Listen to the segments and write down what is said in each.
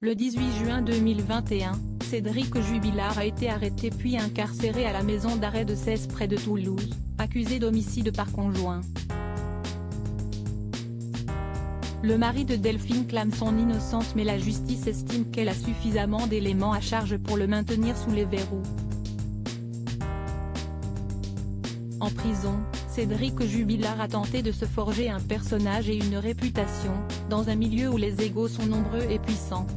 Le 18 juin 2021, Cédric Jubilard a été arrêté puis incarcéré à la maison d'arrêt de Cesse près de Toulouse, accusé d'homicide par conjoint. Le mari de Delphine clame son innocence mais la justice estime qu'elle a suffisamment d'éléments à charge pour le maintenir sous les verrous. En prison, Cédric Jubilard a tenté de se forger un personnage et une réputation, dans un milieu où les égos sont nombreux et puissants.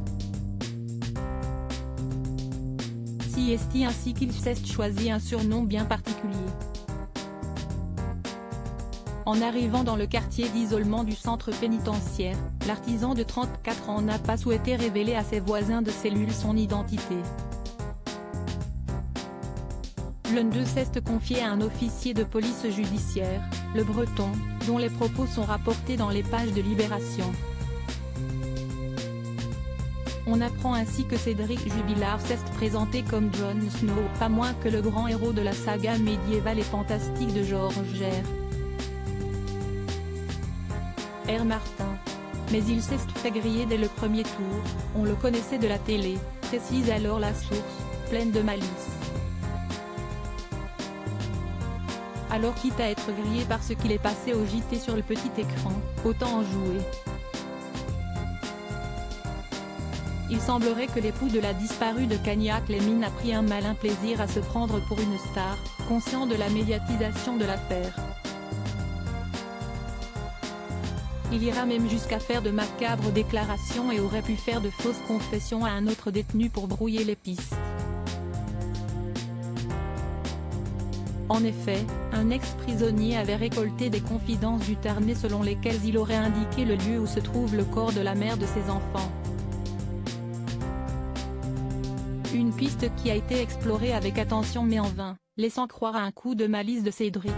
Si est ainsi qu'il s'est choisi un surnom bien particulier. En arrivant dans le quartier d'isolement du centre pénitentiaire, l'artisan de 34 ans n'a pas souhaité révéler à ses voisins de cellule son identité. L'un d'eux s'est confié à un officier de police judiciaire, le Breton, dont les propos sont rapportés dans les pages de Libération. On apprend ainsi que Cédric Jubilard s'est présenté comme Jon Snow, pas moins que le grand héros de la saga médiévale et fantastique de Georges R. Martin. Mais il s'est fait griller dès le premier tour, on le connaissait de la télé, précise alors la source, pleine de malice. Alors quitte à être grillé parce qu'il est passé au JT sur le petit écran, autant en jouer. Il semblerait que l'époux de la disparue de Cagnac Lémine a pris un malin plaisir à se prendre pour une star, conscient de la médiatisation de l'affaire. Il ira même jusqu'à faire de macabres déclarations et aurait pu faire de fausses confessions à un autre détenu pour brouiller les pistes. En effet, un ex-prisonnier avait récolté des confidences du Tarnais selon lesquelles il aurait indiqué le lieu où se trouve le corps de la mère de ses enfants. Une piste qui a été explorée avec attention mais en vain, laissant croire à un coup de malice de Cédric.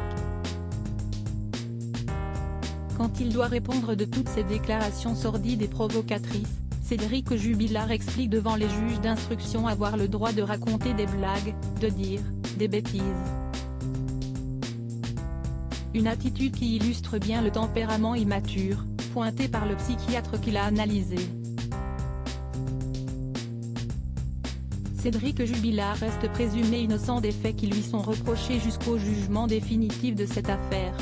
Quand il doit répondre de toutes ces déclarations sordides et provocatrices, Cédric Jubilard explique devant les juges d'instruction avoir le droit de raconter des blagues, de dire des bêtises. Une attitude qui illustre bien le tempérament immature, pointé par le psychiatre qui l'a analysé. Cédric Jubilard reste présumé innocent des faits qui lui sont reprochés jusqu'au jugement définitif de cette affaire.